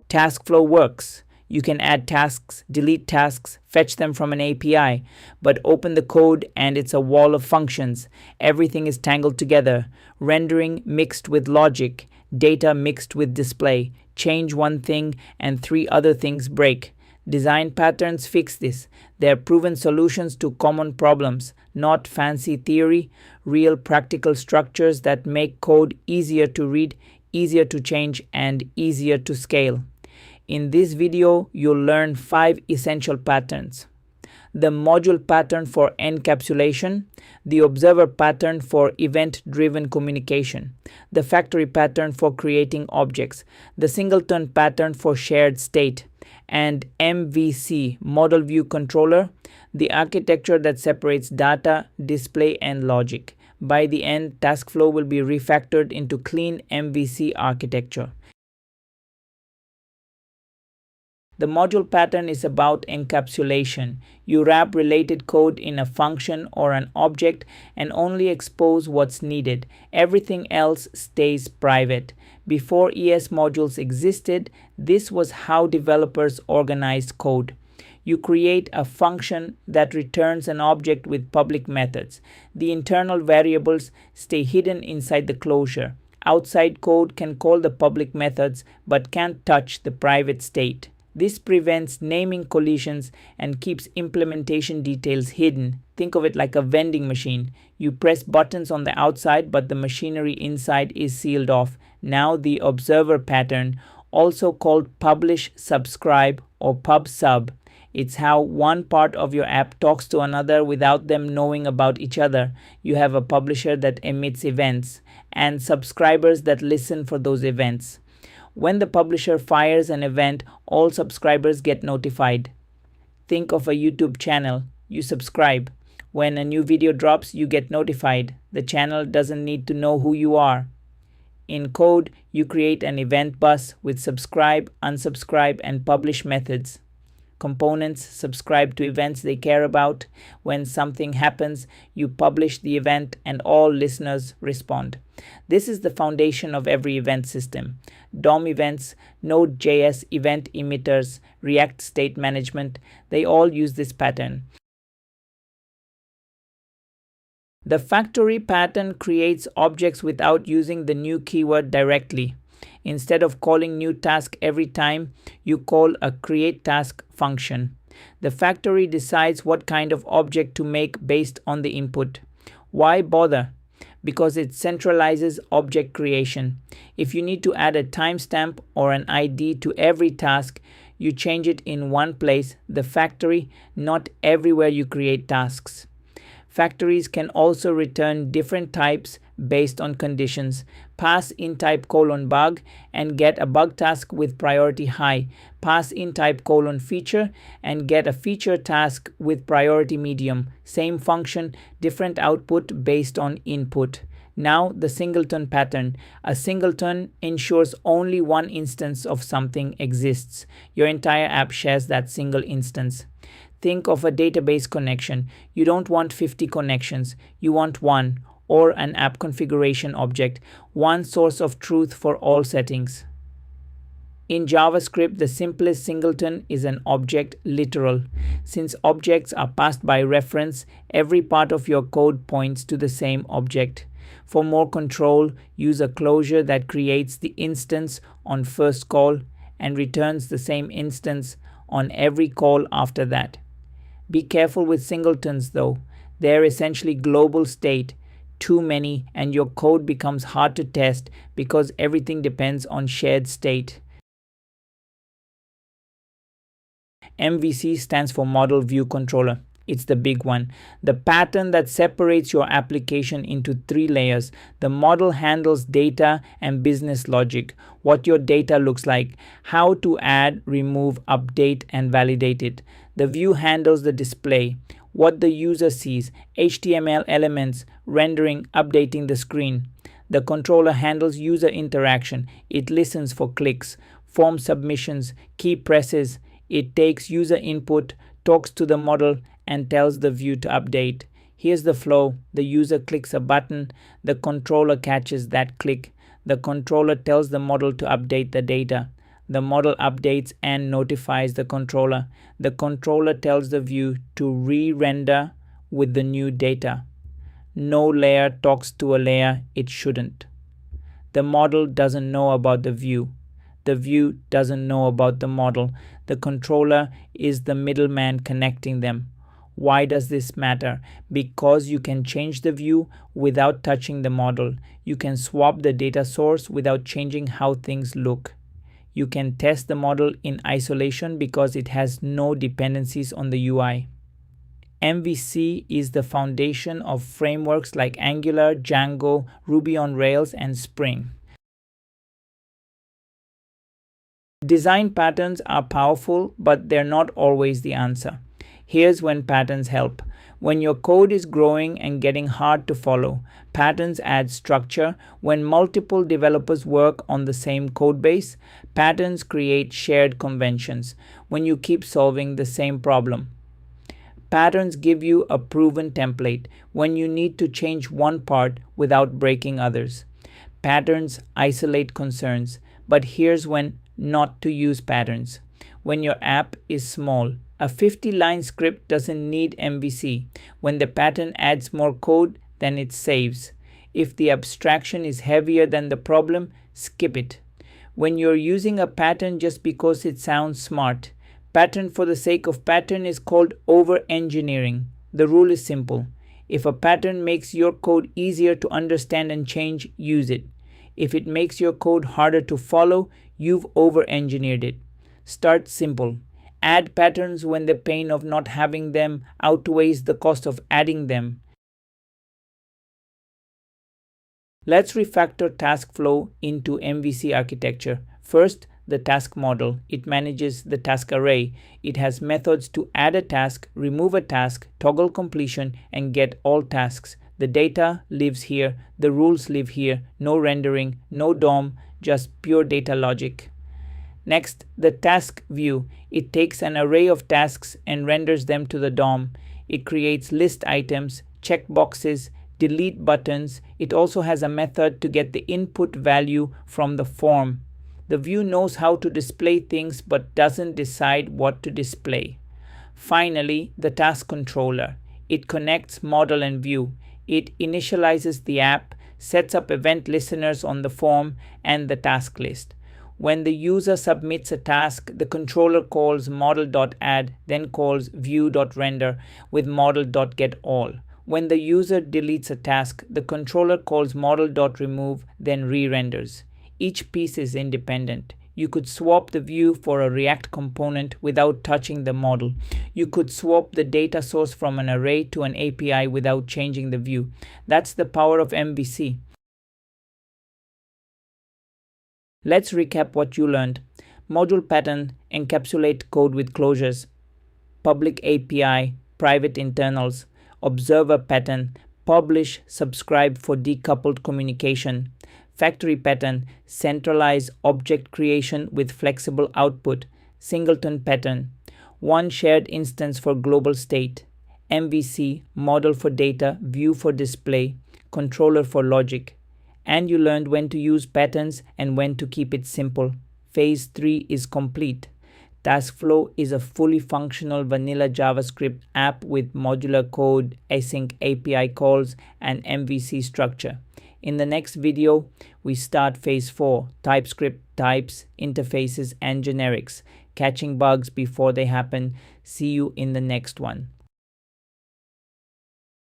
TaskFlow works. You can add tasks, delete tasks, fetch them from an API, but open the code and it's a wall of functions. Everything is tangled together. Rendering mixed with logic, data mixed with display. Change one thing and three other things break. Design patterns fix this. They're proven solutions to common problems, not fancy theory, real practical structures that make code easier to read, easier to change, and easier to scale. In this video, you'll learn 5 essential patterns. The module pattern for encapsulation, the observer pattern for event-driven communication, the factory pattern for creating objects, the singleton pattern for shared state, and MVC, Model View Controller, the architecture that separates data, display, and logic. By the end, TaskFlow will be refactored into clean MVC architecture. The module pattern is about encapsulation. You wrap related code in a function or an object and only expose what's needed. Everything else stays private. Before ES modules existed, this was how developers organized code. You create a function that returns an object with public methods. The internal variables stay hidden inside the closure. Outside code can call the public methods but can't touch the private state. This prevents naming collisions and keeps implementation details hidden. Think of it like a vending machine. You press buttons on the outside, but the machinery inside is sealed off. Now the observer pattern, also called publish subscribe or pub sub. It's how one part of your app talks to another without them knowing about each other. You have a publisher that emits events and subscribers that listen for those events. When the publisher fires an event, all subscribers get notified. Think of a YouTube channel. You subscribe. When a new video drops, you get notified. The channel doesn't need to know who you are. In code, you create an event bus with subscribe, unsubscribe, and publish methods. Components subscribe to events they care about. When something happens, you publish the event and all listeners respond. This is the foundation of every event system. DOM events, Node.js event emitters, React state management, they all use this pattern. The factory pattern creates objects without using the new keyword directly. Instead of calling new task every time, you call a createTask function. The factory decides what kind of object to make based on the input. Why bother? Because it centralizes object creation. If you need to add a timestamp or an ID to every task, you change it in one place, the factory, not everywhere you create tasks. Factories can also return different types based on conditions. Pass in type :bug and get a bug task with priority high. Pass in type :feature and get a feature task with priority medium. Same function, different output based on input. Now the singleton pattern. A singleton ensures only one instance of something exists. Your entire app shares that single instance. Think of a database connection. You don't want 50 connections. You want one, or an app configuration object, one source of truth for all settings. In JavaScript, the simplest singleton is an object literal. Since objects are passed by reference, every part of your code points to the same object. For more control, use a closure that creates the instance on first call and returns the same instance on every call after that. Be careful with singletons though. They're essentially global state. Too many and your code becomes hard to test because everything depends on shared state. MVC stands for Model View Controller. It's the big one. The pattern that separates your application into 3 layers. The model handles data and business logic, what your data looks like, how to add, remove, update, and validate it. The view handles the display, what the user sees, HTML elements, rendering, updating the screen. The controller handles user interaction. It listens for clicks, form submissions, key presses. It takes user input, talks to the model, and tells the view to update. Here's the flow. The user clicks a button. The controller catches that click. The controller tells the model to update the data. The model updates and notifies the controller. The controller tells the view to re-render with the new data. No layer talks to a layer it shouldn't. The model doesn't know about the view. The view doesn't know about the model. The controller is the middleman connecting them. Why does this matter? Because you can change the view without touching the model. You can swap the data source without changing how things look. You can test the model in isolation because it has no dependencies on the UI. MVC is the foundation of frameworks like Angular, Django, Ruby on Rails, and Spring. Design patterns are powerful, but they're not always the answer. Here's when patterns help. When your code is growing and getting hard to follow, patterns add structure. When multiple developers work on the same code base, patterns create shared conventions. When you keep solving the same problem, patterns give you a proven template when you need to change one part without breaking others. Patterns isolate concerns, but here's when not to use patterns. When your app is small, a 50-line script doesn't need MVC. When the pattern adds more code than it saves. If the abstraction is heavier than the problem, skip it. When you're using a pattern just because it sounds smart, pattern for the sake of pattern is called over-engineering. The rule is simple. If a pattern makes your code easier to understand and change, use it. If it makes your code harder to follow, you've over-engineered it. Start simple. Add patterns when the pain of not having them outweighs the cost of adding them. Let's refactor TaskFlow into MVC architecture. First, the task model. It manages the task array. It has methods to add a task, remove a task, toggle completion, and get all tasks. The data lives here. The rules live here. No rendering, no DOM, just pure data logic. Next, the task view. It takes an array of tasks and renders them to the DOM. It creates list items, checkboxes, delete buttons. It also has a method to get the input value from the form. The view knows how to display things but doesn't decide what to display. Finally, the task controller. It connects model and view. It initializes the app, sets up event listeners on the form and the task list. When the user submits a task, the controller calls model.add, then calls view.render with model.getAll. When the user deletes a task, the controller calls model.remove, then re-renders. Each piece is independent. You could swap the view for a React component without touching the model. You could swap the data source from an array to an API without changing the view. That's the power of MVC. Let's recap what you learned. Module pattern, encapsulate code with closures. Public API, private internals. Observer pattern, publish, subscribe for decoupled communication. Factory pattern, centralize object creation with flexible output. Singleton pattern, one shared instance for global state. MVC, model for data, view for display, controller for logic. And you learned when to use patterns and when to keep it simple. Phase 3 is complete. TaskFlow is a fully functional vanilla JavaScript app with modular code, async API calls, and MVC structure. In the next video, we start phase 4, TypeScript types, interfaces, and generics, catching bugs before they happen. See you in the next one.